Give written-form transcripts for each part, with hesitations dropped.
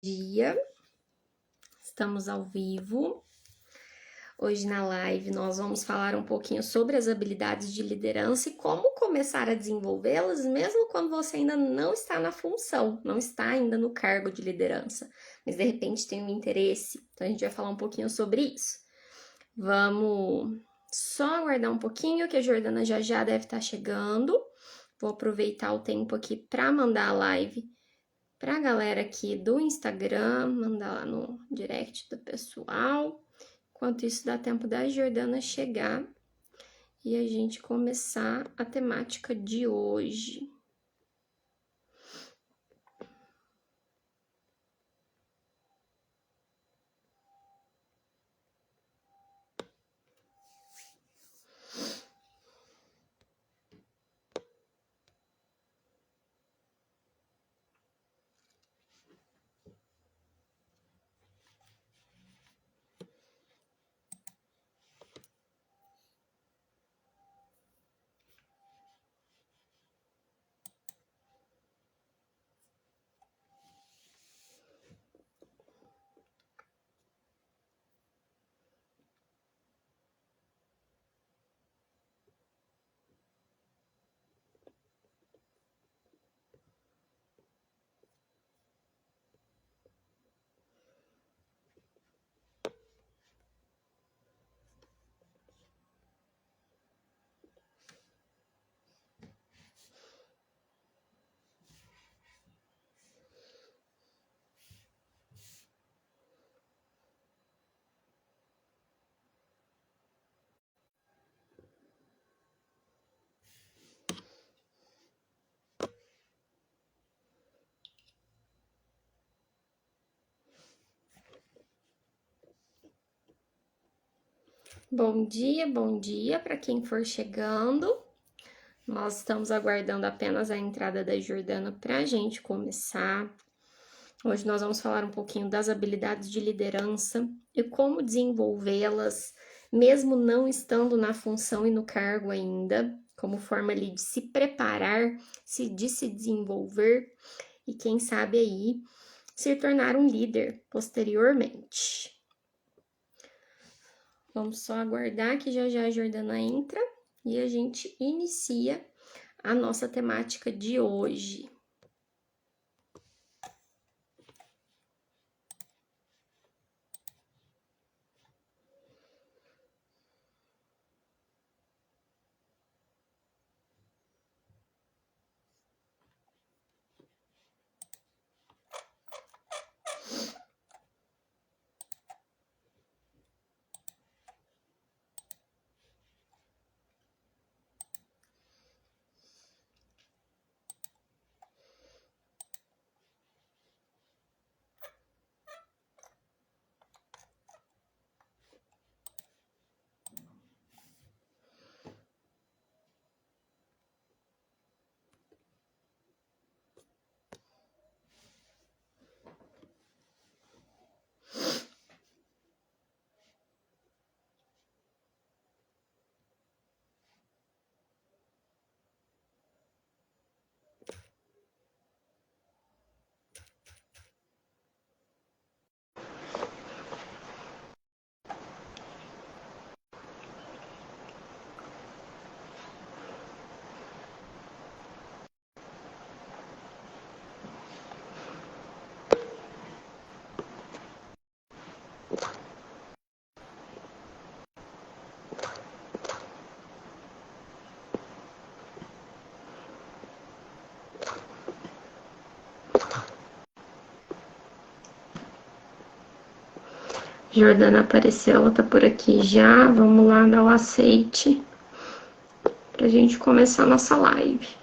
Dia, estamos ao vivo. Hoje na live nós vamos falar um pouquinho sobre as habilidades de liderança e como começar a desenvolvê-las, mesmo quando você ainda não está na função, não está ainda no cargo de liderança, mas de repente tem um interesse. Então a gente vai falar um pouquinho sobre isso. Vamos só aguardar um pouquinho que a Jordana já deve estar chegando. Vou aproveitar o tempo aqui para mandar a live para a galera aqui do Instagram, mandar lá no direct do pessoal. Enquanto isso, dá tempo da Jordana chegar e a gente começar a temática de hoje. Bom dia para quem for chegando. Nós estamos aguardando apenas a entrada da Jordana para a gente começar. Hoje nós vamos falar um pouquinho das habilidades de liderança e como desenvolvê-las, mesmo não estando na função e no cargo ainda, como forma ali de se preparar, de se desenvolver e quem sabe aí se tornar um líder posteriormente. Vamos só aguardar que já a Jordana entra e a gente inicia a nossa temática de hoje. Jordana apareceu, ela tá por aqui já. Vamos lá dar o aceite pra gente começar a nossa live.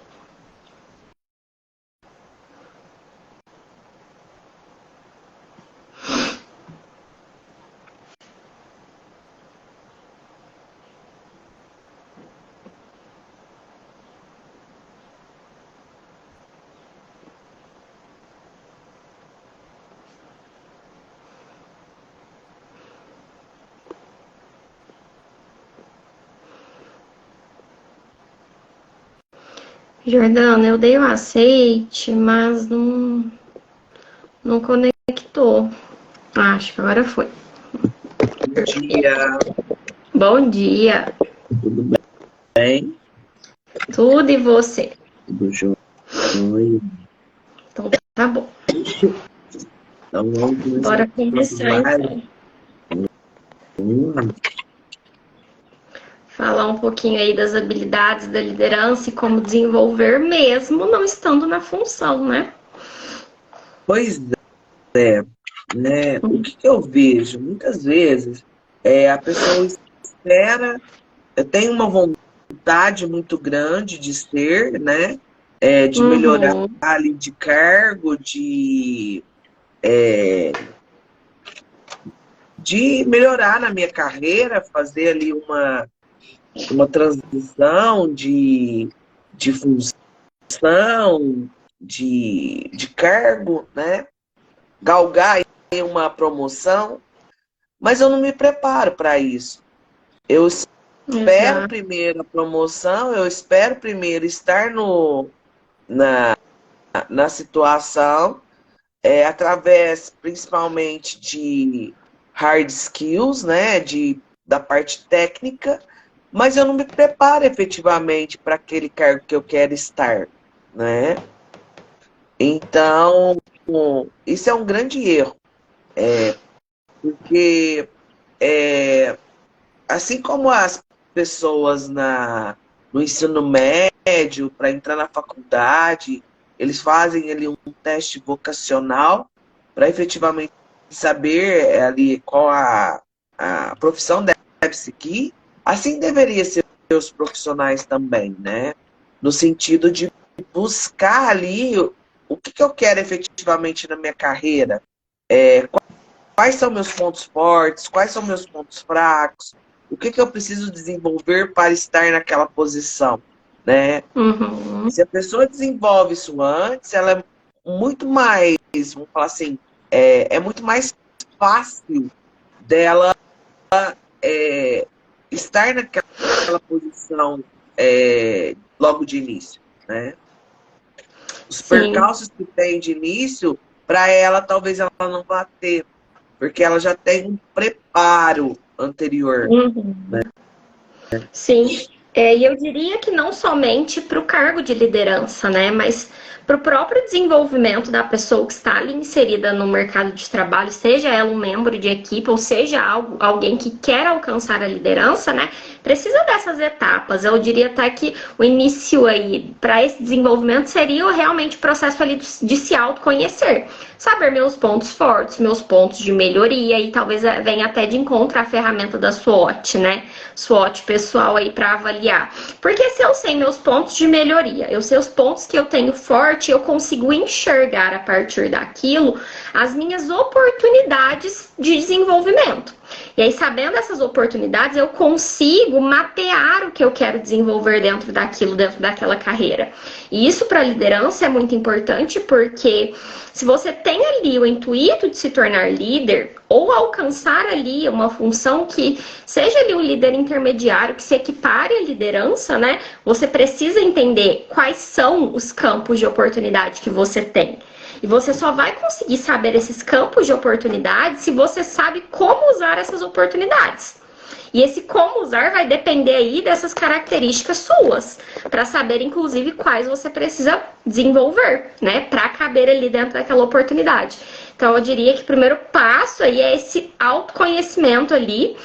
Jordana, eu dei o aceite, mas não conectou cortou. Acho que agora foi. Bom dia, Bom dia. tudo bem? Tudo e você? Tudo jóia? Então tá bom. Então vamos começar Bora a nossa começar live. então. Falar um pouquinho aí das habilidades da liderança e como desenvolver mesmo não estando na função, né? Pois é, né? O que que eu vejo? Muitas vezes a pessoa espera, tem uma vontade muito grande de ser, né? De melhorar Uhum. ali de cargo, de melhorar na minha carreira, fazer ali uma transição de função, de cargo, né? Galgar aí uma promoção, mas eu não me preparo para isso. Eu espero Exato. primeiro a promoção, eu espero primeiro estar na situação, através principalmente de hard skills, né? Da parte técnica, mas eu não me preparo efetivamente para aquele cargo que eu quero estar, né? Então, isso é um grande erro, porque assim como as pessoas no ensino médio, para entrar na faculdade, eles fazem ali um teste vocacional para efetivamente saber ali qual a profissão deve seguir, assim deveria ser os profissionais também, né? No sentido de buscar ali o que eu quero efetivamente na minha carreira, quais são meus pontos fortes, quais são meus pontos fracos, o que eu preciso desenvolver para estar naquela posição, né? Uhum. Se a pessoa desenvolve isso antes, ela é muito mais, vamos falar assim, é muito mais fácil dela estar naquela posição logo de início, né? Os Sim. percalços que tem de início, para ela, talvez ela não vá ter, porque ela já tem um preparo anterior. Uhum. Sim. E eu diria que não somente para o cargo de liderança, né? Mas para o próprio desenvolvimento da pessoa que está ali inserida no mercado de trabalho, seja ela um membro de equipe ou seja alguém que quer alcançar a liderança, né? Precisa dessas etapas. Eu diria até que o início aí para esse desenvolvimento seria realmente o processo ali de se autoconhecer. Saber meus pontos fortes, meus pontos de melhoria e talvez venha até de encontro à ferramenta da SWOT, né? SWOT pessoal aí para avaliar. Porque se eu sei meus pontos de melhoria, eu sei os pontos que eu tenho forte, eu consigo enxergar a partir daquilo as minhas oportunidades de desenvolvimento. E aí, sabendo essas oportunidades, eu consigo mapear o que eu quero desenvolver dentro daquilo, dentro daquela carreira. E isso para a liderança é muito importante porque se você tem ali o intuito de se tornar líder ou alcançar ali uma função que seja ali um líder intermediário que se equipare à liderança, né? Você precisa entender quais são os campos de oportunidade que você tem. E você só vai conseguir saber esses campos de oportunidade se você sabe como usar essas oportunidades. E esse como usar vai depender aí dessas características suas, para saber inclusive quais você precisa desenvolver, né, para caber ali dentro daquela oportunidade. Então eu diria que o primeiro passo aí é esse autoconhecimento ali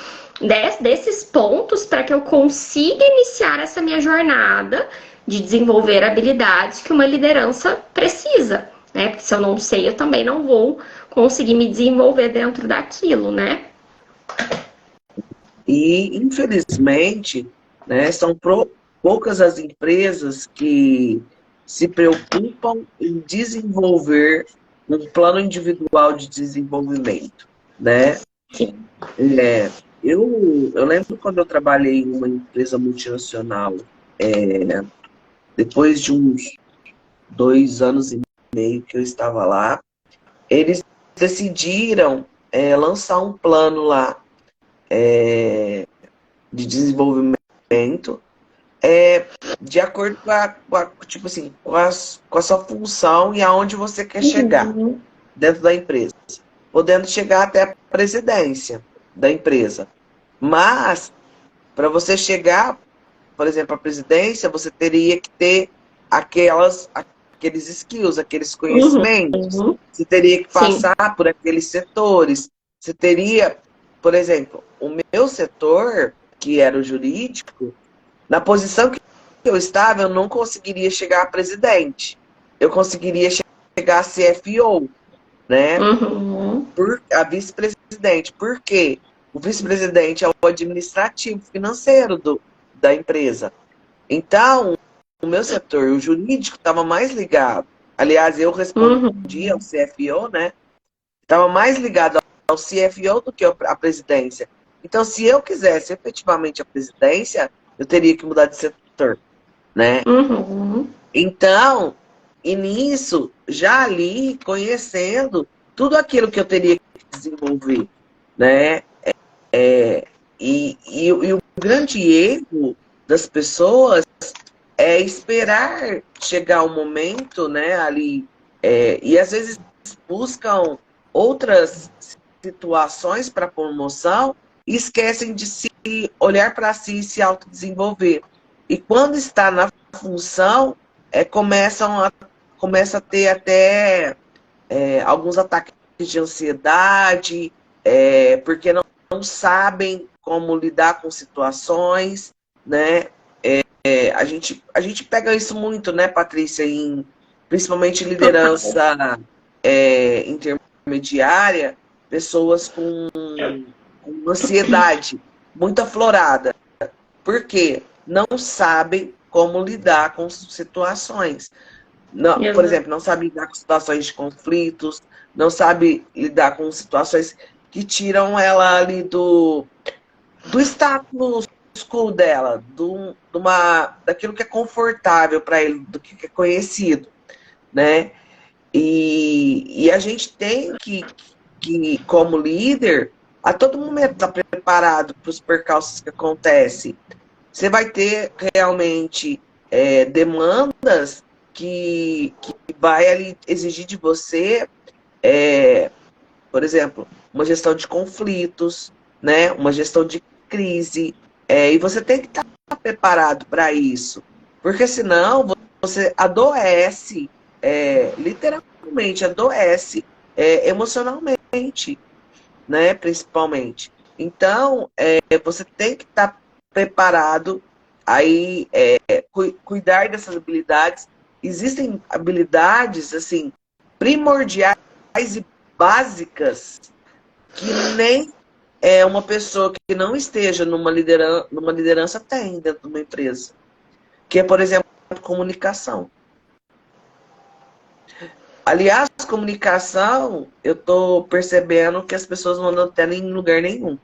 desses pontos para que eu consiga iniciar essa minha jornada de desenvolver habilidades que uma liderança precisa, né? Porque se eu não sei, eu também não vou conseguir me desenvolver dentro daquilo, né? E, infelizmente, né, são poucas as empresas que se preocupam em desenvolver um plano individual de desenvolvimento, né? Sim. Eu lembro quando eu trabalhei em uma empresa multinacional, depois de uns 2 anos e meio que eu estava lá, eles decidiram lançar um plano lá de desenvolvimento de acordo tipo assim, com a sua função e aonde você quer chegar Uhum. dentro da empresa. podendo chegar até a presidência da empresa. Mas, para você chegar, por exemplo, à presidência, você teria que ter aqueles skills, aqueles conhecimentos. Uhum. Você teria que Sim. passar por aqueles setores. Você teria, por exemplo, o meu setor, que era o jurídico, na posição que eu estava, eu não conseguiria chegar a presidente. Eu conseguiria chegar a CFO, né? Uhum. A vice-presidente. Por quê? O vice-presidente é o administrativo financeiro da empresa. Então, o meu setor, o jurídico, estava mais ligado. Aliás, eu respondia Uhum. ao CFO, né? Estava mais ligado ao CFO do que à presidência. Então, se eu quisesse efetivamente a presidência, eu teria que mudar de setor, né? Uhum. Então, e nisso, já ali, conhecendo tudo aquilo que eu teria que desenvolver, né? E o grande erro das pessoas é esperar chegar o momento, né, ali, e às vezes buscam outras situações para promoção e esquecem de se olhar para si e se autodesenvolver. E quando está na função, começa a ter até alguns ataques de ansiedade, porque não sabem como lidar com situações, né? A gente pega isso muito, né, Patrícia, principalmente em Total. liderança intermediária, pessoas com ansiedade muito aflorada. Por quê? Não sabem como lidar com situações. Não, por Exato. exemplo, não sabe lidar com situações de conflitos, não sabe lidar com situações que tiram ela ali do status quo dela, daquilo que é confortável para ele, do que é conhecido, né? E a gente tem como líder, a todo momento estar preparado para os percalços que acontecem. Você vai ter realmente demandas que vai ali exigir de você, por exemplo, uma gestão de conflitos, né? Uma gestão de crise. E você tem que estar preparado para isso. Porque senão você adoece, literalmente adoece emocionalmente, né? Principalmente. Então, você tem que estar preparado aí, cuidar dessas habilidades. Existem habilidades assim primordiais e básicas que nem uma pessoa que não esteja numa liderança tem dentro de uma empresa. Que é, por exemplo, comunicação. Aliás, comunicação, eu estou percebendo que as pessoas não andam tendo em lugar nenhum.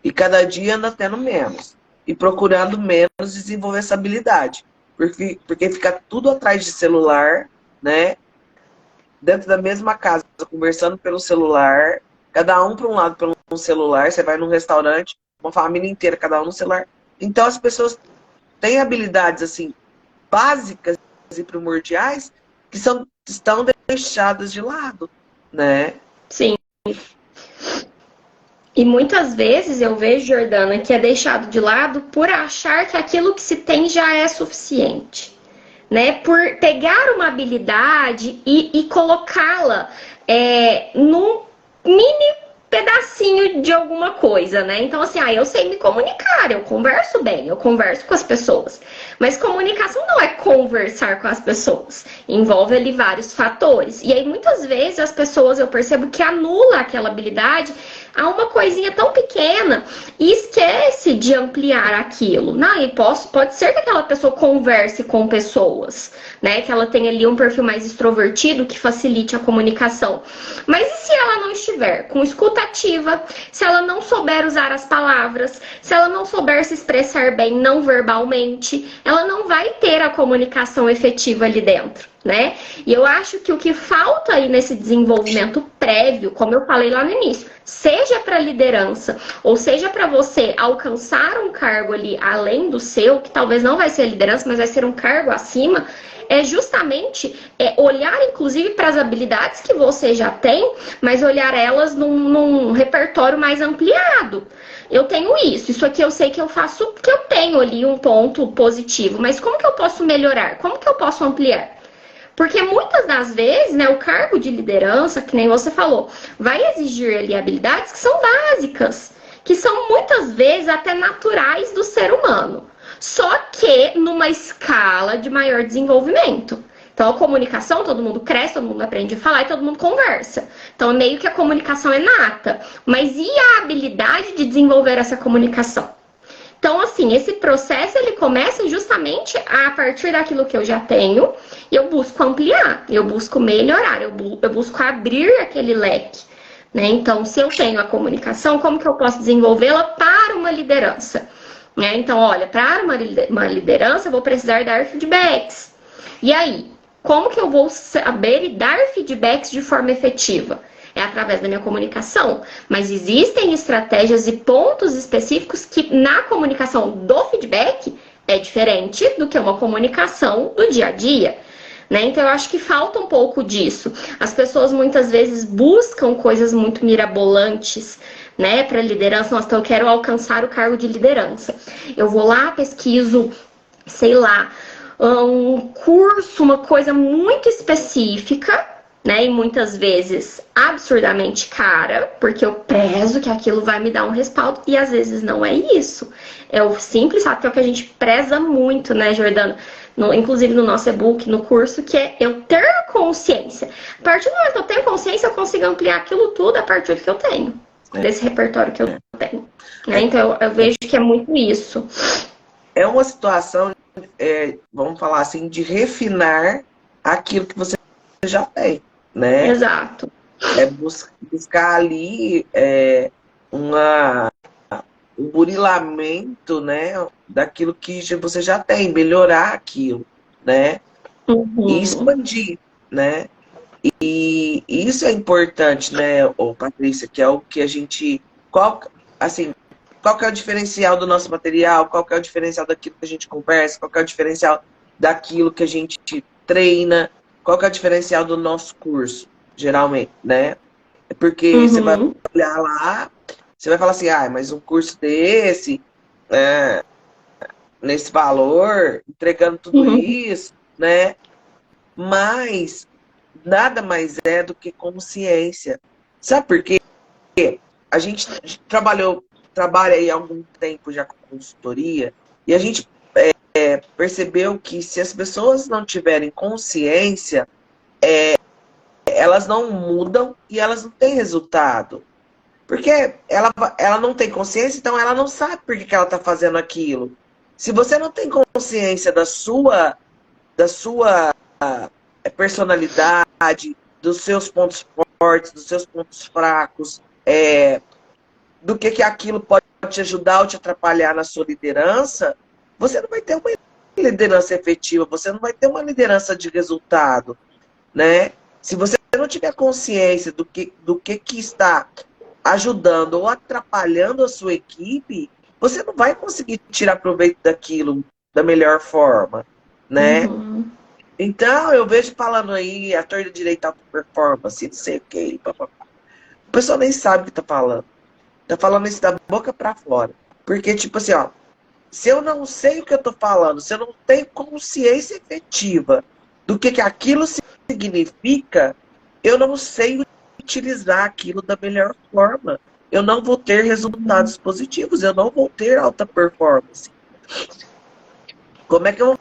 E cada dia anda tendo menos. E procurando menos desenvolver essa habilidade. Porque fica tudo atrás de celular, né? Dentro da mesma casa, conversando pelo celular, cada um para um lado pelo celular. Você vai num restaurante, uma família inteira, cada um no celular. Então as pessoas têm habilidades assim básicas e primordiais que estão deixadas de lado, né? Sim. E muitas vezes eu vejo, Jordana, que é deixado de lado por achar que aquilo que se tem já é suficiente, né? Por pegar uma habilidade e colocá-la num mini pedacinho de alguma coisa, né? Então, assim, eu sei me comunicar, eu converso bem, eu converso com as pessoas. Mas comunicação não é conversar com as pessoas. Envolve ali vários fatores. E aí, muitas vezes, as pessoas, eu percebo que anula aquela habilidade a uma coisinha tão pequena e esquece de ampliar aquilo. Não, e pode ser que aquela pessoa converse com pessoas, né? Que ela tenha ali um perfil mais extrovertido que facilite a comunicação. Mas e se ela não estiver com escuta ativa, se ela não souber usar as palavras, se ela não souber se expressar bem não verbalmente, ela não vai ter a comunicação efetiva ali dentro. né? E eu acho que o que falta aí nesse desenvolvimento prévio, como eu falei lá no início, seja para liderança ou seja para você alcançar um cargo ali além do seu, que talvez não vai ser liderança, mas vai ser um cargo acima, é justamente olhar inclusive para as habilidades que você já tem, mas olhar elas num repertório mais ampliado. Eu tenho isso aqui eu sei que eu faço, que eu tenho ali um ponto positivo, mas como que eu posso melhorar? Como que eu posso ampliar? Porque muitas das vezes, né, o cargo de liderança, que nem você falou, vai exigir ali habilidades que são básicas, que são muitas vezes até naturais do ser humano, só que numa escala de maior desenvolvimento. Então, a comunicação, todo mundo cresce, todo mundo aprende a falar e todo mundo conversa. Então, meio que a comunicação é nata. Mas e a habilidade de desenvolver essa comunicação? Então, assim, esse processo ele começa justamente a partir daquilo que eu já tenho, e eu busco ampliar, eu busco melhorar, eu busco abrir aquele leque, né? Então, se eu tenho a comunicação, como que eu posso desenvolvê-la para uma liderança? Né? Então, olha, para uma liderança, eu vou precisar dar feedbacks. E aí, como que eu vou saber e dar feedbacks de forma efetiva? É através da minha comunicação, mas existem estratégias e pontos específicos que na comunicação do feedback é diferente do que uma comunicação do dia a dia, né? Então eu acho que falta um pouco disso. As pessoas muitas vezes buscam coisas muito mirabolantes, né, para liderança. Nossa, então eu quero alcançar o cargo de liderança. Eu vou lá, pesquiso, sei lá, um curso, uma coisa muito específica, né? E muitas vezes absurdamente cara, porque eu prezo que aquilo vai me dar um respaldo, e às vezes não é isso. É o simples fato que é o que a gente preza muito, né, Jordana? Inclusive no nosso e-book, no curso, que é eu ter consciência. A partir do momento que eu tenho consciência, eu consigo ampliar aquilo tudo a partir do que eu tenho, desse repertório que eu tenho. Né? Então eu vejo que é muito isso. É uma situação, vamos falar assim, de refinar aquilo que você já tem, né? Exato. É buscar ali um burilamento, né, daquilo que você já tem, melhorar aquilo, né? E expandir, né? E isso é importante, né, Patrícia, que é o que a gente... qual que é o diferencial do nosso material? Qual que é o diferencial daquilo que a gente conversa? Qual que é o diferencial daquilo que a gente treina? Qual que é o diferencial do nosso curso, geralmente, né? É porque você vai olhar lá, você vai falar assim, mas um curso desse, nesse valor, entregando tudo isso, né? Mas nada mais é do que consciência. Sabe por quê? A gente trabalha aí há algum tempo já com consultoria, e a gente percebeu que se as pessoas não tiverem consciência, elas não mudam e elas não têm resultado. Porque ela não tem consciência, então ela não sabe por que ela está fazendo aquilo. Se você não tem consciência da sua personalidade, dos seus pontos fortes, dos seus pontos fracos, do que aquilo pode te ajudar ou te atrapalhar na sua liderança, você não vai ter uma liderança efetiva, você não vai ter uma liderança de resultado, né? Se você não tiver consciência do que está ajudando ou atrapalhando a sua equipe, você não vai conseguir tirar proveito daquilo da melhor forma, né? Então, eu vejo falando aí, ator de direito alta performance, não sei o que, o pessoal nem sabe o que tá falando. Tá falando isso da boca pra fora. Porque, tipo assim, ó, se eu não sei o que eu tô falando, se eu não tenho consciência efetiva do que aquilo significa, eu não sei utilizar aquilo da melhor forma. Eu não vou ter resultados positivos, eu não vou ter alta performance. Como é que eu vou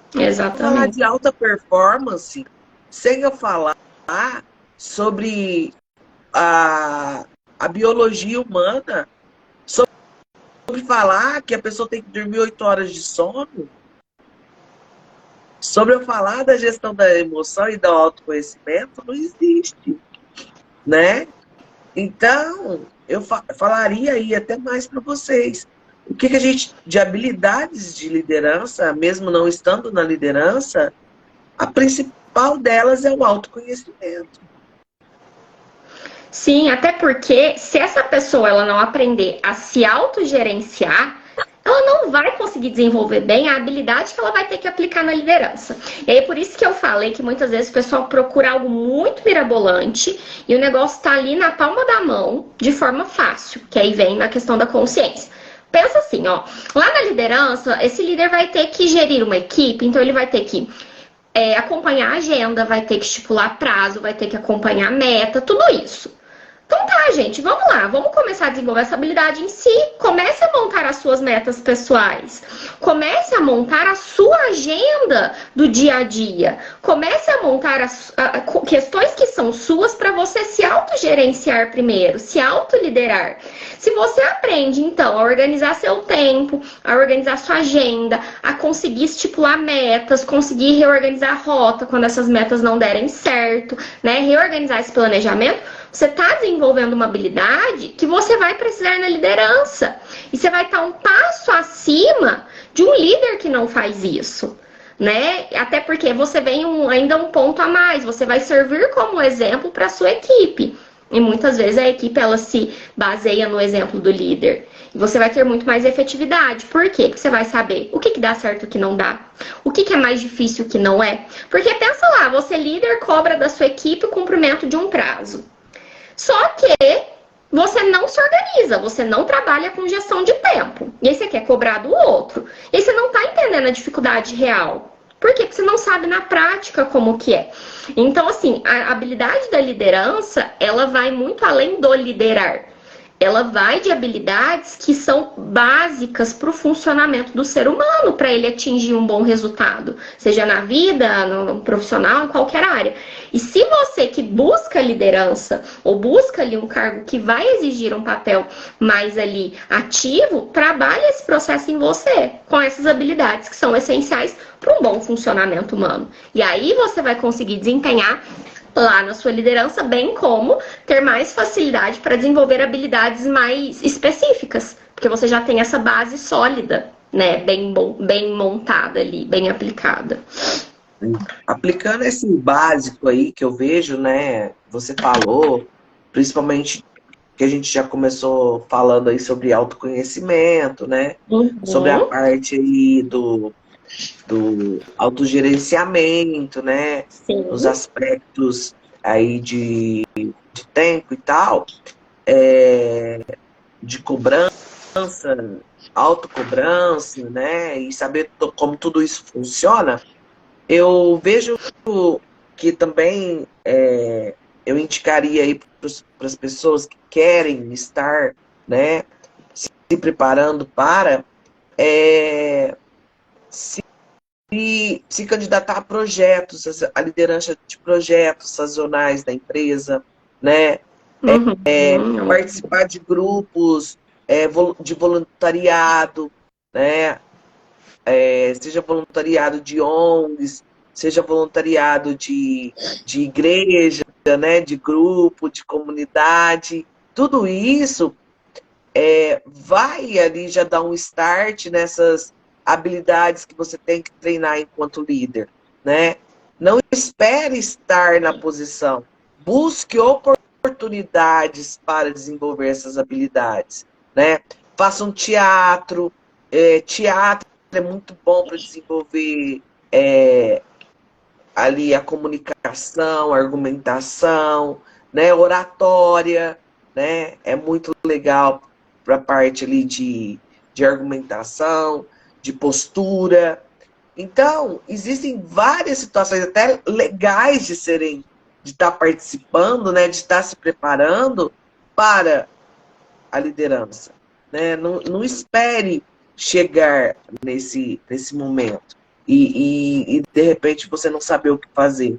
falar de alta performance sem eu falar sobre a biologia humana, sobre falar que a pessoa tem que dormir 8 horas de sono, sobre eu falar da gestão da emoção e do autoconhecimento? Não existe, né? Então, eu falaria aí até mais para vocês. O que a gente, de habilidades de liderança, mesmo não estando na liderança, a principal principal delas é o autoconhecimento. Sim, até porque se essa pessoa ela não aprender a se autogerenciar, ela não vai conseguir desenvolver bem a habilidade que ela vai ter que aplicar na liderança. E aí por isso que eu falei que muitas vezes o pessoal procura algo muito mirabolante e o negócio está ali na palma da mão de forma fácil, que aí vem na questão da consciência. Pensa assim, ó, lá na liderança, esse líder vai ter que gerir uma equipe, então ele vai ter que acompanhar a agenda, vai ter que estipular prazo, vai ter que acompanhar a meta, tudo isso. Então tá, gente, vamos lá, vamos começar a desenvolver essa habilidade em si. Comece a montar as suas metas pessoais. Comece a montar a sua agenda do dia a dia. Comece a montar questões que são suas para você se autogerenciar primeiro, se autoliderar. Se você aprende, então, a organizar seu tempo, a organizar sua agenda, a conseguir estipular metas, conseguir reorganizar a rota quando essas metas não derem certo, né? Reorganizar esse planejamento, você está desenvolvendo uma habilidade que você vai precisar na liderança. E você vai estar um passo acima de um líder que não faz isso, né? Até porque você vem ainda um ponto a mais. Você vai servir como exemplo para a sua equipe. E muitas vezes a equipe ela se baseia no exemplo do líder. E você vai ter muito mais efetividade. Por quê? Porque você vai saber o que dá certo e o que não dá. O que é mais difícil e o que não é. Porque pensa lá, você líder cobra da sua equipe o cumprimento de um prazo. Só que você não se organiza, você não trabalha com gestão de tempo. E aí você quer cobrar do outro. E aí você não está entendendo a dificuldade real. Por quê? Porque você não sabe na prática como que é. Então, assim, a habilidade da liderança, ela vai muito além do liderar. Ela vai de habilidades que são básicas para o funcionamento do ser humano, para ele atingir um bom resultado, seja na vida, no profissional, em qualquer área. E se você que busca liderança, ou busca ali um cargo que vai exigir um papel mais ali ativo, trabalhe esse processo em você, com essas habilidades que são essenciais para um bom funcionamento humano. E aí você vai conseguir desempenhar lá na sua liderança, bem como ter mais facilidade para desenvolver habilidades mais específicas, porque você já tem essa base sólida, né, bem montada ali, bem aplicada. Aplicando esse básico aí que eu vejo, né, você falou, principalmente que a gente já começou falando aí sobre autoconhecimento, né, sobre a parte aí do autogerenciamento, né? Sim. Nos aspectos aí de tempo e tal, de cobrança, autocobrança, né? E saber como tudo isso funciona, eu vejo que também eu indicaria aí para as pessoas que querem estar, né, se preparando para se candidatar a projetos, a liderança de projetos sazonais da empresa, né? Participar de grupos de voluntariado, né? Seja voluntariado de ONGs, seja voluntariado de igreja, né? De grupo, de comunidade. Tudo isso vai ali já dar um start nessas habilidades que você tem que treinar enquanto líder, né? Não espere estar na posição. Busque oportunidades para desenvolver essas habilidades, né? Faça um teatro. Teatro é muito bom para desenvolver ali a comunicação, a argumentação, né? Oratória, né? É muito legal para a parte ali de argumentação, de postura. Então, existem várias situações até legais de estar participando, né, de estar se preparando para a liderança, né? Não espere chegar nesse momento e de repente você não saber o que fazer.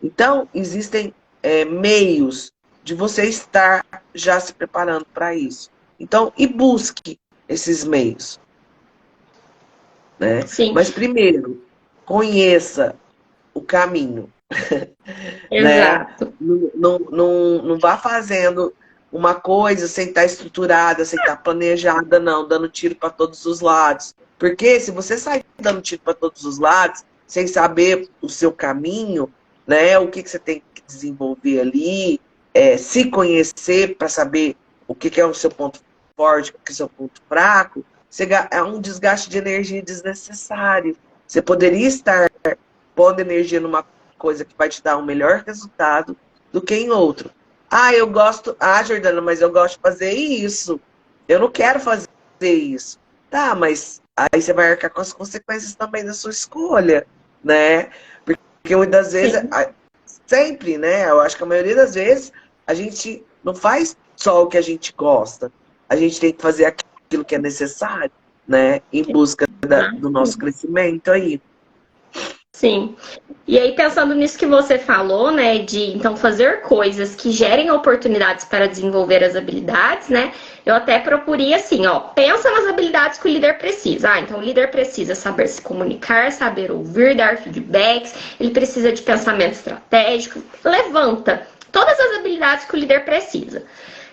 Então, existem meios de você estar já se preparando para isso. Então, e busque esses meios. Né? Sim. Mas primeiro, conheça o caminho. Exato. Né? Não vá fazendo uma coisa sem estar estruturada, sem estar planejada, não, dando tiro para todos os lados. Porque se você sair dando tiro para todos os lados, sem saber o seu caminho, né? O que você tem que desenvolver ali, se conhecer para saber o que é o seu ponto forte, o que é o seu ponto fraco, é um desgaste de energia desnecessário. Você poderia estar pondo energia numa coisa que vai te dar um melhor resultado do que em outro. Jordana, mas eu gosto de fazer isso. Eu não quero fazer isso. Tá, mas aí você vai arcar com as consequências também da sua escolha, né? Porque muitas vezes, Sim. sempre, né? Eu acho que a maioria das vezes a gente não faz só o que a gente gosta. A gente tem que fazer aquilo que é necessário, né? Em busca do nosso crescimento aí. Sim. E aí, pensando nisso que você falou, né, de então fazer coisas que gerem oportunidades para desenvolver as habilidades, né? Eu até procurei assim, ó, pensa nas habilidades que o líder precisa. Então o líder precisa saber se comunicar, saber ouvir, dar feedbacks, ele precisa de pensamento estratégico. Levanta todas as habilidades que o líder precisa.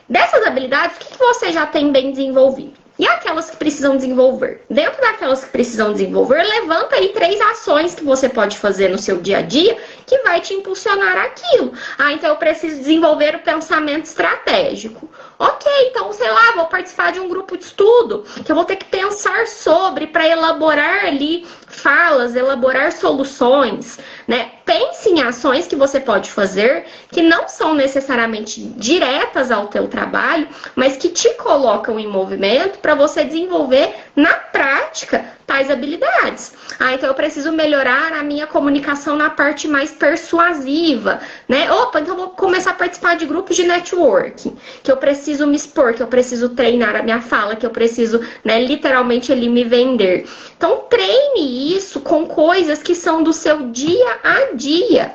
Dessas habilidades, o que você já tem bem desenvolvido? E aquelas que precisam desenvolver? Dentro daquelas que precisam desenvolver, levanta aí 3 ações que você pode fazer no seu dia a dia que vai te impulsionar aquilo. Então eu preciso desenvolver o pensamento estratégico. Ok, então, sei lá, vou participar de um grupo de estudo que eu vou ter que pensar sobre para elaborar ali falas, elaborar soluções, né? Pense em ações que você pode fazer que não são necessariamente diretas ao teu trabalho, mas que te colocam em movimento para você desenvolver na prática tais habilidades. Então eu preciso melhorar a minha comunicação na parte mais persuasiva, né? Opa, então eu vou começar a participar de grupos de networking, que eu preciso me expor, que eu preciso treinar a minha fala, que eu preciso, né, literalmente ali me vender. Então treine isso com coisas que são do seu dia a dia.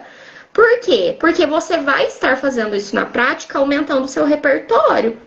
Por quê? Porque você vai estar fazendo isso na prática, aumentando o seu repertório,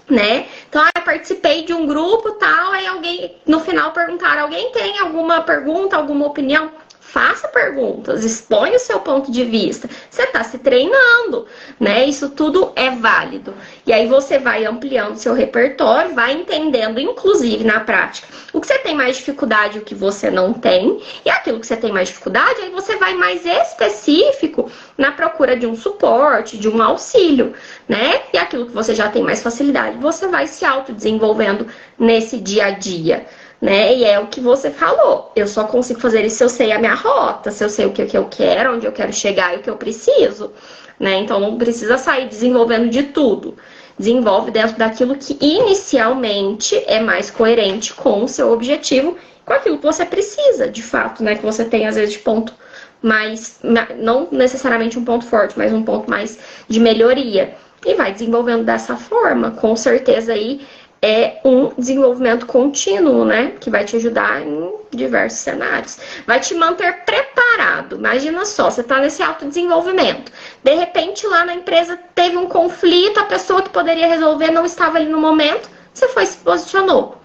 né? Então, eu participei de um grupo tal, aí alguém, no final, perguntaram, alguém tem alguma pergunta, alguma opinião? Faça perguntas, exponha o seu ponto de vista. Você está se treinando, né? Isso tudo é válido. E aí você vai ampliando seu repertório, vai entendendo, inclusive na prática, o que você tem mais dificuldade e o que você não tem. E aquilo que você tem mais dificuldade, aí você vai mais específico na procura de um suporte, de um auxílio, né? E aquilo que você já tem mais facilidade, você vai se autodesenvolvendo nesse dia a dia. Né? E é o que você falou. Eu só consigo fazer isso se eu sei a minha rota, se eu sei o que eu quero, onde eu quero chegar e o que eu preciso. Né? Então não precisa sair desenvolvendo de tudo. Desenvolve dentro daquilo que inicialmente é mais coerente com o seu objetivo, com aquilo que você precisa, de fato, né? Que você tem às vezes de ponto mais, não necessariamente um ponto forte, mas um ponto mais de melhoria. E vai desenvolvendo dessa forma, com certeza aí é um desenvolvimento contínuo, né? Que vai te ajudar em diversos cenários. Vai te manter preparado. Imagina só, você está nesse autodesenvolvimento. De repente, lá na empresa teve um conflito, a pessoa que poderia resolver não estava ali no momento, você foi e se posicionou.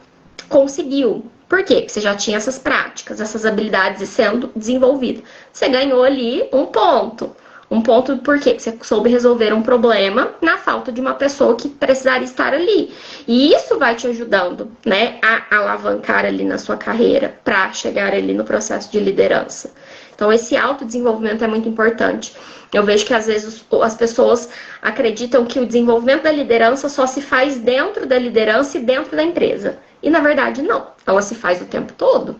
Conseguiu. Por quê? Porque você já tinha essas práticas, essas habilidades sendo desenvolvidas. Você ganhou ali um ponto. Um ponto por quê? Porque você soube resolver um problema na falta de uma pessoa que precisaria estar ali. E isso vai te ajudando, né, a alavancar ali na sua carreira para chegar ali no processo de liderança. Então, esse autodesenvolvimento é muito importante. Eu vejo que às vezes as pessoas acreditam que o desenvolvimento da liderança só se faz dentro da liderança e dentro da empresa. E na verdade, não. Ela se faz o tempo todo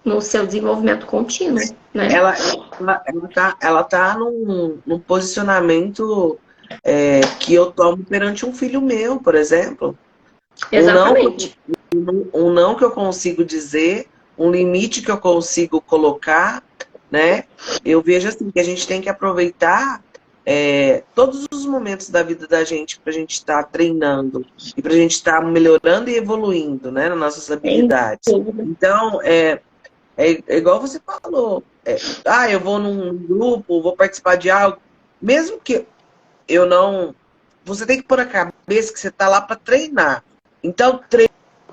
no seu desenvolvimento contínuo, né? Ela tá num posicionamento que eu tomo perante um filho meu, por exemplo. Exatamente. Um não que eu consigo dizer, um limite que eu consigo colocar, né? Eu vejo assim que a gente tem que aproveitar todos os momentos da vida da gente para a gente estar treinando e para a gente estar melhorando e evoluindo, né, nas nossas habilidades. Então, é igual você falou. Eu vou num grupo, vou participar de algo, mesmo que eu não. Você tem que pôr na cabeça que você está lá para treinar. Então,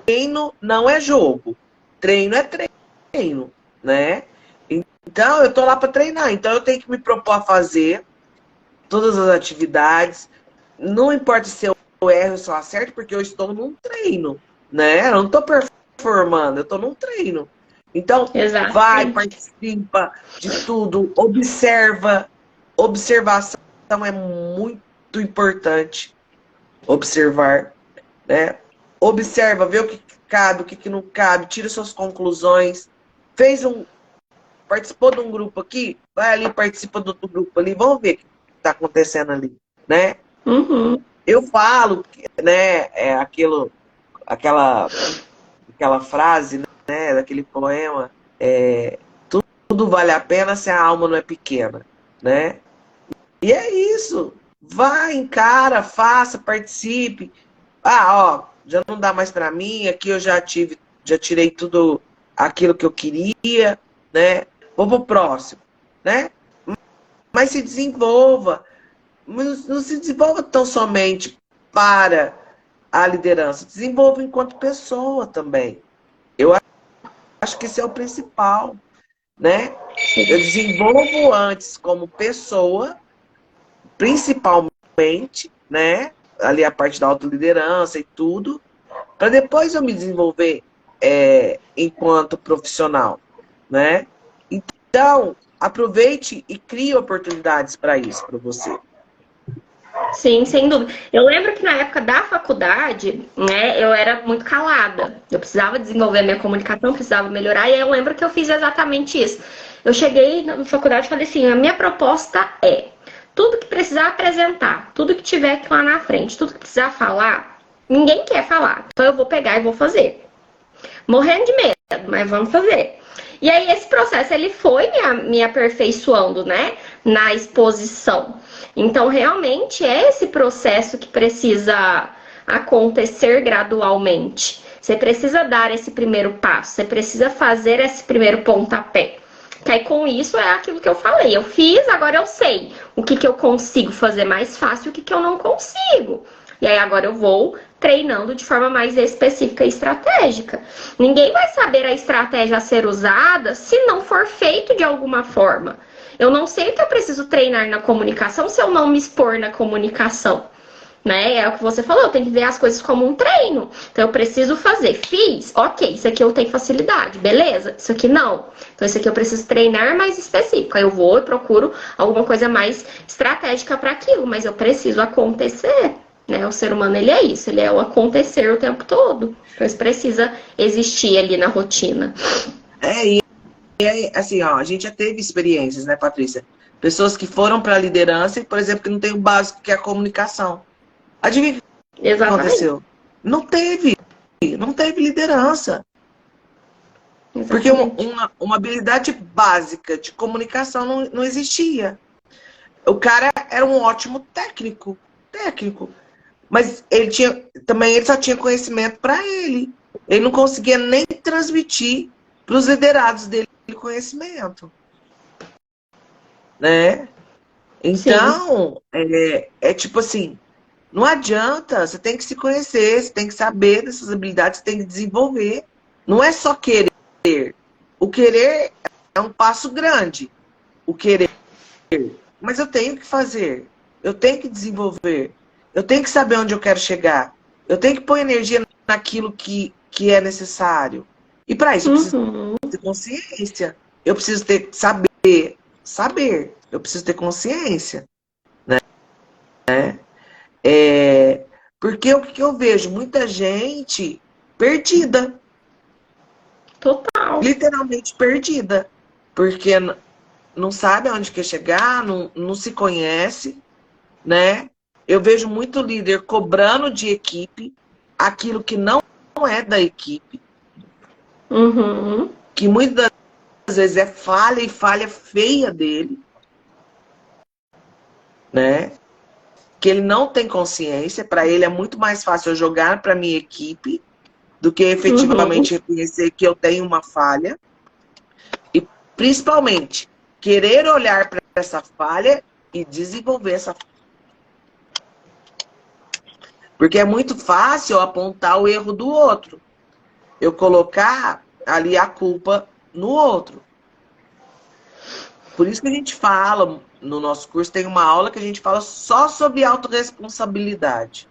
treino não é jogo. Treino é treino, né? Então, eu tô lá para treinar. Então, eu tenho que me propor a fazer todas as atividades. Não importa se eu erro ou se eu acerto, porque eu estou num treino, né? Eu não estou performando, eu estou num treino. Então, vai, participa de tudo, observa observação é muito importante. Observar, né? Observa, vê o que cabe, o que não cabe, tira suas conclusões. Participou de um grupo aqui, vai ali, participa do outro grupo ali, vamos ver o que está acontecendo ali, né? Uhum. Eu falo, né, aquela frase, né, daquele poema, tudo vale a pena se a alma não é pequena, né? E é isso. Vai, encara, faça, participe. Ó, já não dá mais para mim, aqui eu já tirei tudo aquilo que eu queria, né? Vou pro próximo, né? Mas se desenvolva. Não se desenvolva tão somente para a liderança, desenvolva enquanto pessoa também. Eu acho que esse é o principal, né? Eu desenvolvo antes como pessoa, principalmente, né? Ali a parte da autoliderança e tudo, para depois eu me desenvolver enquanto profissional, né? Então, aproveite e crie oportunidades para isso, para você. Sim, sem dúvida. Eu lembro que na época da faculdade, né, eu era muito calada. Eu precisava desenvolver a minha comunicação, precisava melhorar, e aí eu lembro que eu fiz exatamente isso. Eu cheguei na faculdade e falei assim: a minha proposta é tudo que precisar apresentar, tudo que tiver aqui lá na frente, tudo que precisar falar, ninguém quer falar. Então eu vou pegar e vou fazer. Morrendo de medo, mas vamos fazer. E aí esse processo ele foi me aperfeiçoando, né, na exposição. Então realmente é esse processo que precisa acontecer gradualmente. Você precisa dar esse primeiro passo, você precisa fazer esse primeiro pontapé. Que aí com isso é aquilo que eu falei. Eu fiz, agora eu sei o que eu consigo fazer mais fácil e o que eu não consigo. E aí agora eu vou treinando de forma mais específica e estratégica. Ninguém vai saber a estratégia a ser usada se não for feito de alguma forma. Eu não sei o que eu preciso treinar na comunicação se eu não me expor na comunicação. Né? É o que você falou, eu tenho que ver as coisas como um treino. Então eu preciso fazer. Fiz, ok, isso aqui eu tenho facilidade, beleza? Isso aqui não. Então isso aqui eu preciso treinar mais específico. Aí eu vou e procuro alguma coisa mais estratégica para aquilo, mas eu preciso acontecer. Né? O ser humano ele é isso, ele é o acontecer o tempo todo. Então isso precisa existir ali na rotina. Assim, ó, a gente já teve experiências, né, Patrícia? Pessoas que foram para a liderança e, por exemplo, que não tem o básico que é a comunicação. Adivinha o que Exatamente. aconteceu? Não teve liderança. Porque Exatamente. uma habilidade básica de comunicação não existia. O cara era um ótimo técnico. Mas ele só tinha conhecimento para ele. Ele não conseguia nem transmitir para os liderados dele conhecimento, né? Sim. Então, tipo assim, não adianta, você tem que se conhecer, você tem que saber dessas habilidades, você tem que desenvolver. Não é só querer. O querer é um passo grande. O querer. Mas eu tenho que fazer. Eu tenho que desenvolver. Eu tenho que saber onde eu quero chegar. Eu tenho que pôr energia naquilo que é necessário. E para isso eu preciso Uhum. ter consciência. Eu preciso saber. Eu preciso ter consciência. Porque o que eu vejo? Muita gente perdida. Total. Literalmente perdida. Porque não sabe aonde quer chegar, não se conhece, né? Eu vejo muito líder cobrando de equipe aquilo que não é da equipe, Uhum. que muitas vezes é falha e falha feia dele, né? Que ele não tem consciência, para ele é muito mais fácil eu jogar para minha equipe do que Uhum. efetivamente reconhecer que eu tenho uma falha e principalmente querer olhar para essa falha e desenvolver essa falha. Porque é muito fácil eu apontar o erro do outro, eu colocar ali a culpa no outro. Por isso que a gente fala, no nosso curso tem uma aula que a gente fala só sobre autorresponsabilidade.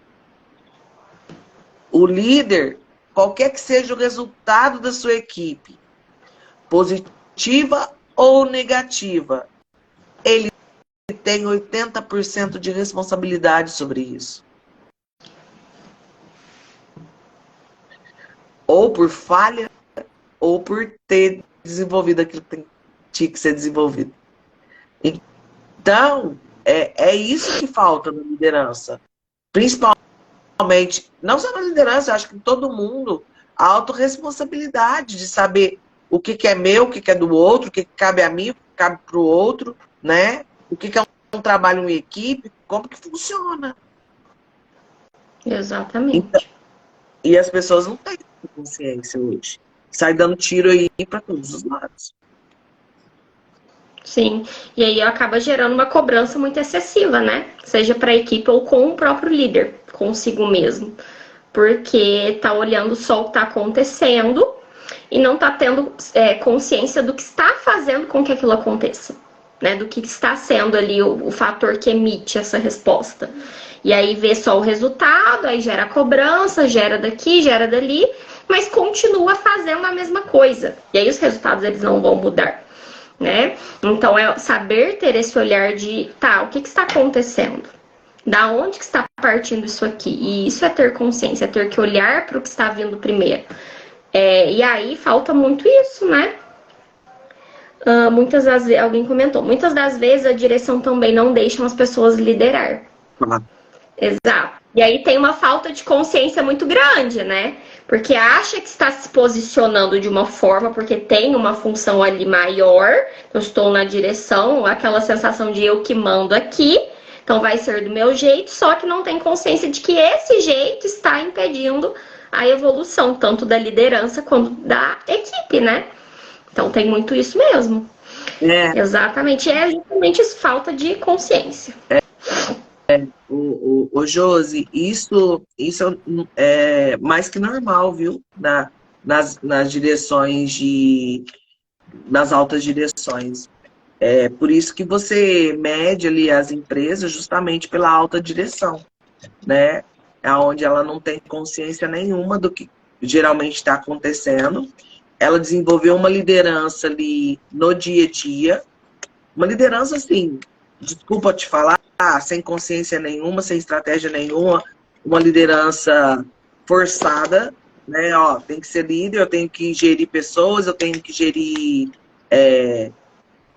O líder, qualquer que seja o resultado da sua equipe, positiva ou negativa, ele tem 80% de responsabilidade sobre isso. Ou por falha, ou por ter desenvolvido aquilo que tinha que ser desenvolvido. Então, é isso que falta na liderança. Principalmente, não só na liderança, acho que em todo mundo, a autorresponsabilidade de saber o que é meu, o que é do outro, o que cabe a mim, o que cabe para o outro, né? O que é um trabalho em equipe, como que funciona. Exatamente. Então, e as pessoas não têm essa consciência hoje. Sai dando tiro aí para todos os lados. Sim, e aí acaba gerando uma cobrança muito excessiva, né? Seja para a equipe ou com o próprio líder, consigo mesmo. Porque tá olhando só o que tá acontecendo e não tá tendo consciência do que está fazendo com que aquilo aconteça, né? Do que está sendo ali o fator que emite essa resposta. E aí vê só o resultado, aí gera cobrança, gera daqui, gera dali, mas continua fazendo a mesma coisa. E aí os resultados eles não vão mudar, né? Então é saber ter esse olhar de, tá, o que está acontecendo? Da onde que está partindo isso aqui? E isso é ter consciência, é ter que olhar para o que está vindo primeiro. E aí falta muito isso, né? Muitas das vezes, alguém comentou, muitas das vezes a direção também não deixa as pessoas liderar. Exato. E aí tem uma falta de consciência muito grande, né? Porque acha que está se posicionando de uma forma, porque tem uma função ali maior, eu estou na direção, aquela sensação de eu que mando aqui, então vai ser do meu jeito, só que não tem consciência de que esse jeito está impedindo a evolução, tanto da liderança quanto da equipe, né? Então tem muito isso mesmo. Exatamente. É justamente isso, falta de consciência. O Josi, isso é mais que normal, viu? Nas direções nas altas direções. É por isso que você mede ali as empresas justamente pela alta direção, né? É onde ela não tem consciência nenhuma do que geralmente está acontecendo. Ela desenvolveu uma liderança ali no dia a dia, uma liderança assim, desculpa te falar, sem consciência nenhuma, sem estratégia nenhuma, uma liderança forçada, né? Ó, tem que ser líder, eu tenho que gerir pessoas, eu tenho que gerir,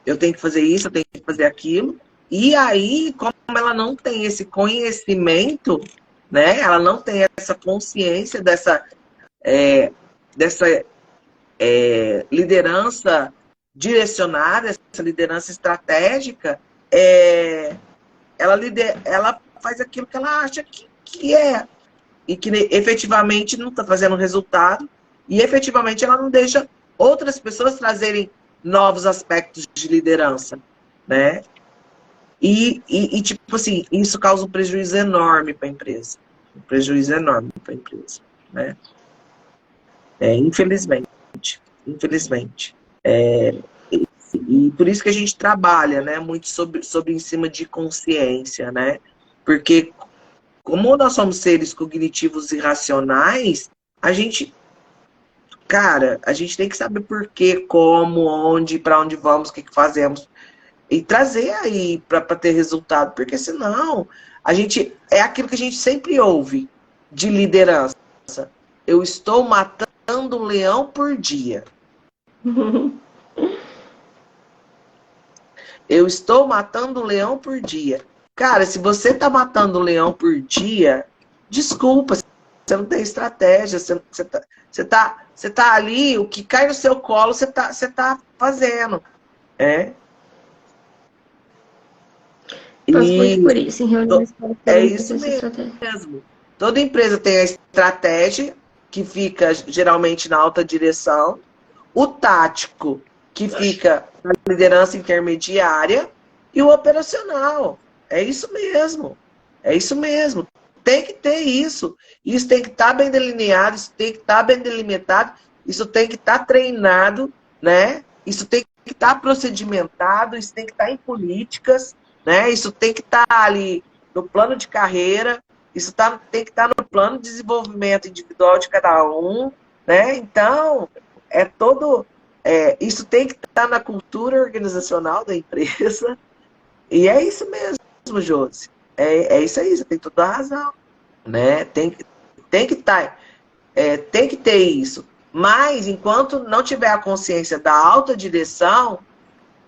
eu tenho que fazer isso, eu tenho que fazer aquilo. E aí, como ela não tem esse conhecimento, né? Ela não tem essa consciência dessa liderança direcionada, essa liderança estratégica, ela faz aquilo que ela acha que é, e que efetivamente não está fazendo resultado, e efetivamente ela não deixa outras pessoas trazerem novos aspectos de liderança, né? E tipo assim, isso causa um prejuízo enorme para a empresa. Um prejuízo enorme para a empresa, né? Infelizmente. Infelizmente. E por isso que a gente trabalha, né, muito sobre em cima de consciência, né? Porque como nós somos seres cognitivos e racionais, a gente tem que saber por quê, como, onde, para onde vamos, o que fazemos. E trazer aí para ter resultado. Porque senão, é aquilo que a gente sempre ouve de liderança. Eu estou matando um leão por dia. Eu estou matando um leão por dia. Cara, se você está matando um leão por dia, desculpa, você não tem estratégia, você tá ali, o que cai no seu colo, você tá fazendo. Passo muito por isso, em reuniões. É isso mesmo. Toda empresa tem a estratégia, que fica geralmente na alta direção, o tático, que fica na liderança intermediária, e o operacional. É isso mesmo. É isso mesmo. Tem que ter isso. Isso tem que estar bem delineado, isso tem que estar bem delimitado, isso tem que estar treinado, né? Isso tem que estar procedimentado, isso tem que estar em políticas, né? Isso tem que estar ali no plano de carreira, isso tem que estar no plano de desenvolvimento individual de cada um, né? Então, isso tem que estar na cultura organizacional da empresa. E é isso mesmo, Josi. É isso aí, você tem toda a razão. Né? Tem que ter isso. Mas, enquanto não tiver a consciência da autodireção,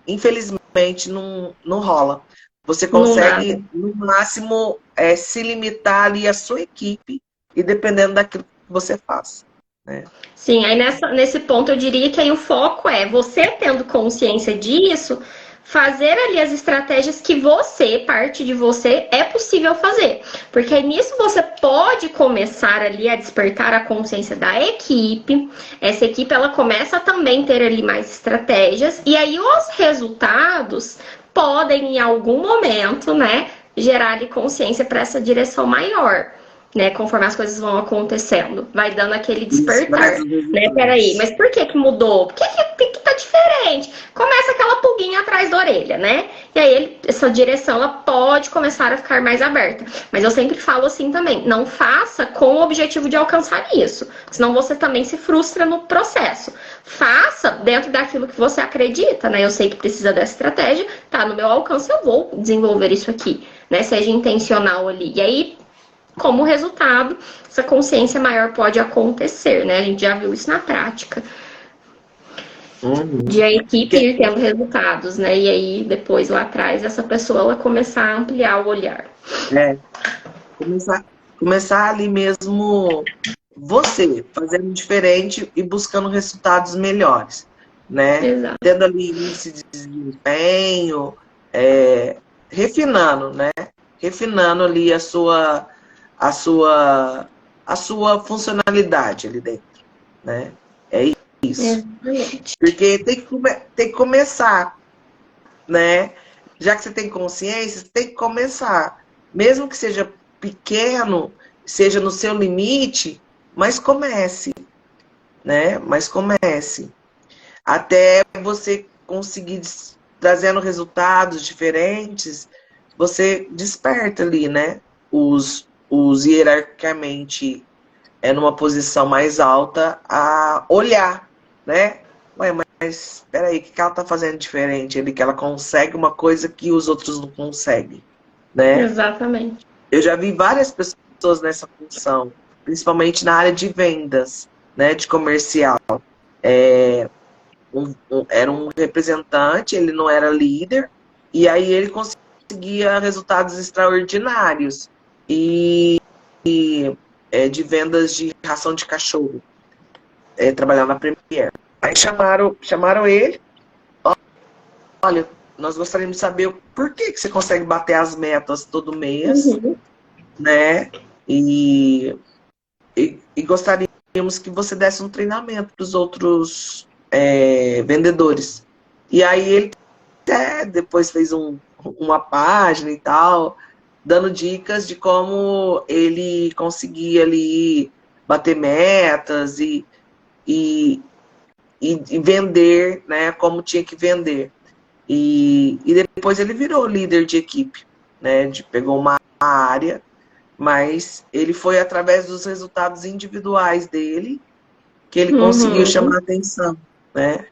infelizmente não rola. Você Não dá, né? consegue, no máximo, se limitar ali à sua equipe e dependendo daquilo que você faz. Né? Sim, aí nesse ponto eu diria que aí o foco é você tendo consciência disso, fazer ali as estratégias que você, parte de você, é possível fazer. Porque aí nisso você pode começar ali a despertar a consciência da equipe. Essa equipe ela começa a também ter ali mais estratégias e aí os resultados podem em algum momento, né, gerar ali consciência para essa direção maior. Né, conforme as coisas vão acontecendo, vai dando aquele Isso traz despertar, os né? Peraí, resultados. mas por que mudou? Por que tá diferente? Começa aquela pulguinha atrás da orelha, né? E aí essa direção ela pode começar a ficar mais aberta. Mas eu sempre falo assim também, não faça com o objetivo de alcançar isso, senão você também se frustra no processo. Faça dentro daquilo que você acredita, né? Eu sei que precisa dessa estratégia, tá no meu alcance, eu vou desenvolver isso aqui, né? Seja intencional ali. E aí como resultado, essa consciência maior pode acontecer, né? A gente já viu isso na prática, de Uhum. a equipe Porque, ir tendo resultados, né? E aí, depois, lá atrás, essa pessoa ela começar a ampliar o olhar. é, começar ali mesmo você, fazendo diferente e buscando resultados melhores, né? Exato. Tendo ali índice de desempenho, refinando, né? Refinando ali a sua, a sua funcionalidade ali dentro, né? É isso. Exatamente. Porque tem que começar, né? Já que você tem consciência, você tem que começar. Mesmo que seja pequeno, seja no seu limite, mas comece, né? Mas comece. Até você conseguir trazendo resultados diferentes, você desperta ali, né? Os hierarquicamente numa posição mais alta a olhar, né? Ué, mas espera aí, o que ela tá fazendo diferente? Ele que ela consegue uma coisa que os outros não conseguem, né? Exatamente. Eu já vi várias pessoas nessa função, principalmente na área de vendas, né, de comercial. Era um representante, ele não era líder, e aí ele conseguia resultados extraordinários e de vendas de ração de cachorro, trabalhando na Premier. Aí chamaram ele, olha, nós gostaríamos de saber por que você consegue bater as metas todo mês, Uhum. né? E gostaríamos que você desse um treinamento para os outros vendedores. E aí ele depois fez uma página e tal, dando dicas de como ele conseguia ali bater metas e vender, né, como tinha que vender. E depois ele virou líder de equipe, né, pegou uma área, mas ele foi através dos resultados individuais dele que ele conseguiu chamar Uhum. a atenção, né?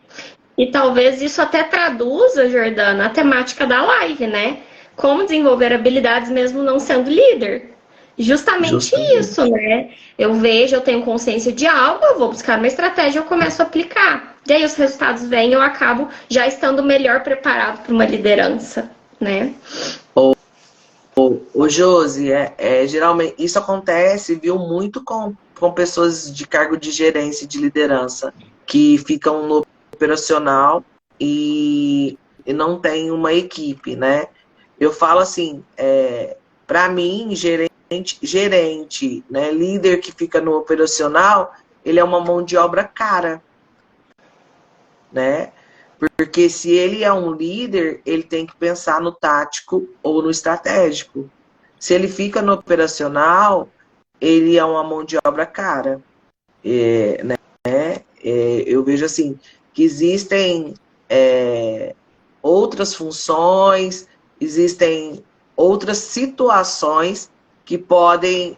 E talvez isso até traduza, Jordana, a temática da live, né? Como desenvolver habilidades mesmo não sendo líder. Justamente isso, Justamente. né? Eu vejo, eu tenho consciência de algo, eu vou buscar uma estratégia, eu começo a aplicar. E aí os resultados vêm, eu acabo já estando melhor preparado para uma liderança, né? O Josi, geralmente isso acontece, viu, muito com pessoas de cargo de gerência, de liderança, que ficam no operacional e não tem uma equipe, né? Eu falo assim, para mim, gerente, né, líder que fica no operacional, ele é uma mão de obra cara, né? Porque se ele é um líder, ele tem que pensar no tático ou no estratégico. Se ele fica no operacional, ele é uma mão de obra cara. Né? Eu vejo assim, que existem outras funções, existem outras situações que podem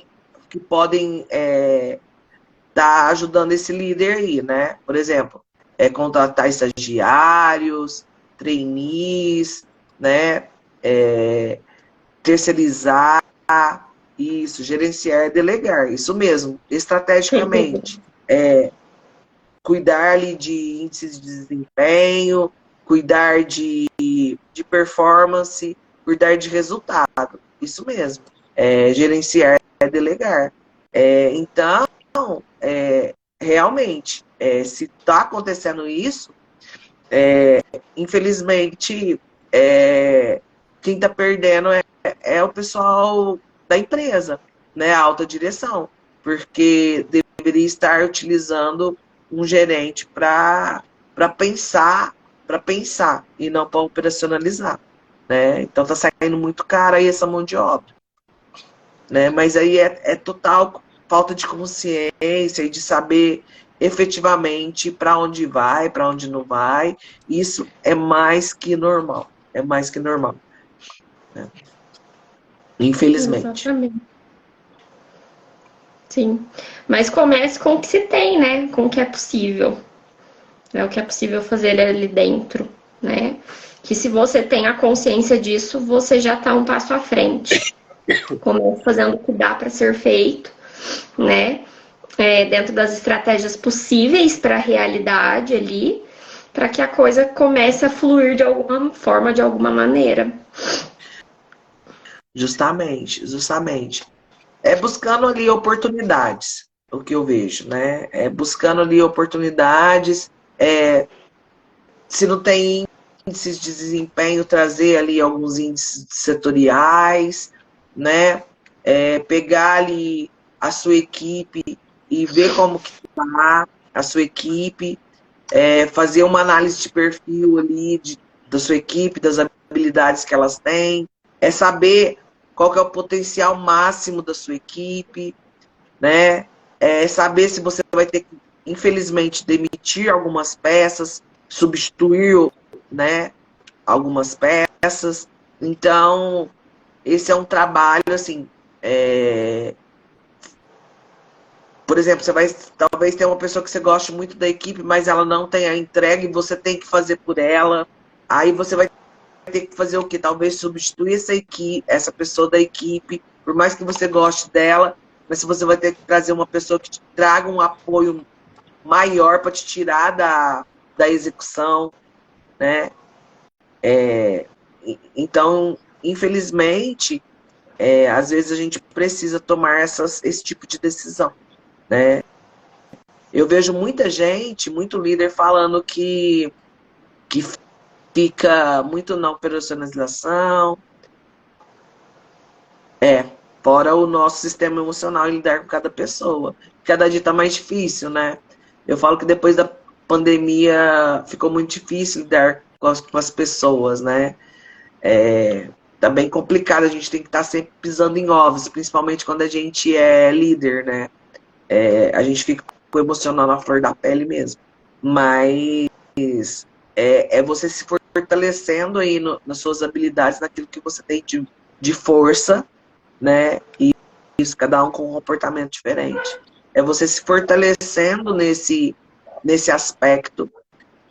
tá ajudando esse líder aí, né? Por exemplo, contratar estagiários, trainees, né? terceirizar, isso, gerenciar, delegar, isso mesmo, estrategicamente. Cuidar ali de índices de desempenho, cuidar de performance, cuidar de resultado, isso mesmo. Gerenciar é delegar. Então, realmente, se está acontecendo isso, infelizmente, quem está perdendo é o pessoal da empresa, né, a alta direção, porque deveria estar utilizando um gerente para pensar e não para operacionalizar, né? Então está saindo muito caro aí essa mão de obra, né? Mas aí é total falta de consciência e de saber efetivamente para onde vai, para onde não vai. Isso é mais que normal, é mais que normal, né? Infelizmente. Exatamente. Sim. Mas comece com o que se tem, né? Com o que é possível. O que é possível fazer ali dentro, né? Que se você tem a consciência disso, você já está um passo à frente. Comece fazendo o que dá para ser feito, né? Dentro das estratégias possíveis para a realidade ali, para que a coisa comece a fluir de alguma forma, de alguma maneira. Justamente, justamente. É buscando ali oportunidades, o que eu vejo, né? É buscando ali oportunidades, se não tem índices de desempenho, trazer ali alguns índices setoriais, né? Pegar ali a sua equipe e ver como que está a sua equipe, fazer uma análise de perfil ali da sua equipe, das habilidades que elas têm, saber qual que é o potencial máximo da sua equipe, né? Saber se você vai ter que, infelizmente, demitir algumas peças, substituir, né, algumas peças. Então, esse é um trabalho, assim, por exemplo, você vai talvez ter uma pessoa que você goste muito da equipe, mas ela não tem a entrega e você tem que fazer por ela. Aí você vai ter que fazer o quê? Talvez substituir essa pessoa da equipe, por mais que você goste dela, mas se você vai ter que trazer uma pessoa que te traga um apoio maior para te tirar da execução, né? Então, infelizmente, às vezes a gente precisa tomar esse tipo de decisão, né? Eu vejo muita gente, muito líder falando que fica muito na operacionalização, fora o nosso sistema emocional e lidar com cada pessoa. Cada dia está mais difícil, né? Eu falo que depois da pandemia ficou muito difícil lidar com as pessoas, né? Tá bem complicado, a gente tem que estar sempre pisando em ovos, principalmente quando a gente é líder, né? A gente fica com o emocional na flor da pele mesmo. Mas é você se fortalecendo aí nas suas habilidades, naquilo que você tem de força, né? E isso, cada um com um comportamento diferente. É você se fortalecendo nesse aspecto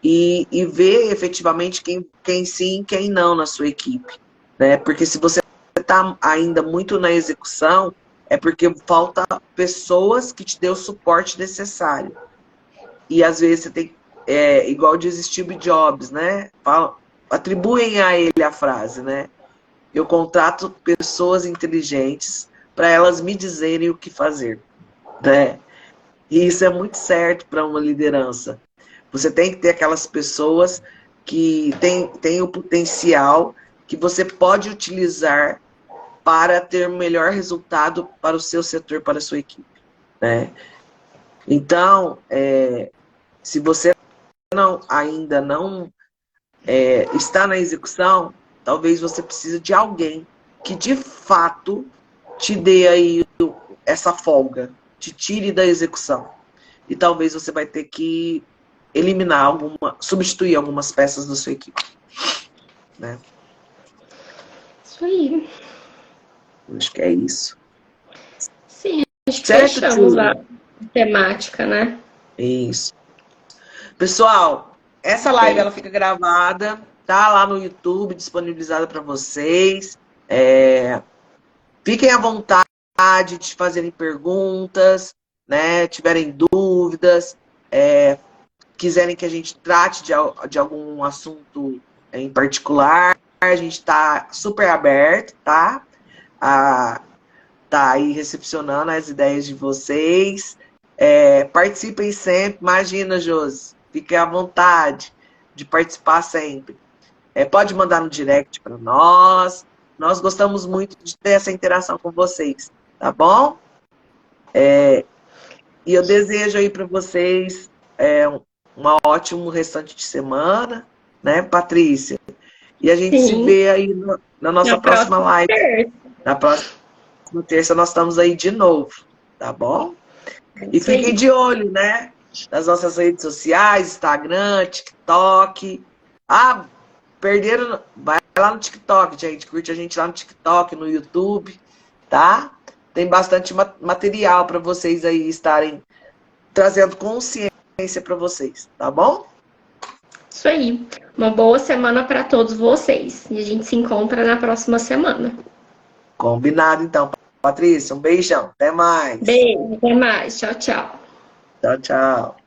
e ver efetivamente quem sim e quem não na sua equipe, né? Porque se você está ainda muito na execução, é porque falta pessoas que te dê o suporte necessário. E às vezes você tem, igual diz Steve Jobs, né? Atribuem a ele a frase, né? Eu contrato pessoas inteligentes para elas me dizerem o que fazer, né? E isso é muito certo para uma liderança. Você tem que ter aquelas pessoas que têm o potencial que você pode utilizar para ter um melhor resultado para o seu setor, para a sua equipe, né? Então, se você ainda não está na execução, talvez você precise de alguém que de fato te dê aí essa folga, te tire da execução. E talvez você vai ter que substituir algumas peças da sua equipe, né? Isso aí. Acho que é isso. Sim, acho que Certo, fechamos a Júlia? temática, né? Isso. Pessoal, essa live Ok. ela fica gravada. tá lá no YouTube disponibilizada para vocês. Fiquem à vontade de fazerem perguntas, né? Tiverem dúvidas, quiserem que a gente trate de algum assunto em particular, a gente está super aberto, tá? Tá aí recepcionando as ideias de vocês. Participem sempre. Imagina, Josi, fiquem à vontade de participar sempre. Pode mandar no direct para nós. Nós gostamos muito de ter essa interação com vocês, tá bom? E eu desejo aí para vocês um ótimo restante de semana, né, Patrícia? E a gente se Sim, vê aí na nossa na próxima próxima live. terça. Na próxima terça nós estamos aí de novo, tá bom? É E isso fiquem aí. de olho, né? Nas nossas redes sociais, Instagram, TikTok. Ah, perderam. Vai lá no TikTok, gente. Curte a gente lá no TikTok, no YouTube, tá? Tem bastante material para vocês aí estarem trazendo consciência para vocês, tá bom? Isso aí. Uma boa semana para todos vocês. E a gente se encontra na próxima semana. Combinado, então. Patrícia, um beijão. Até mais. Beijo, até mais. Tchau, tchau. Tchau, tchau.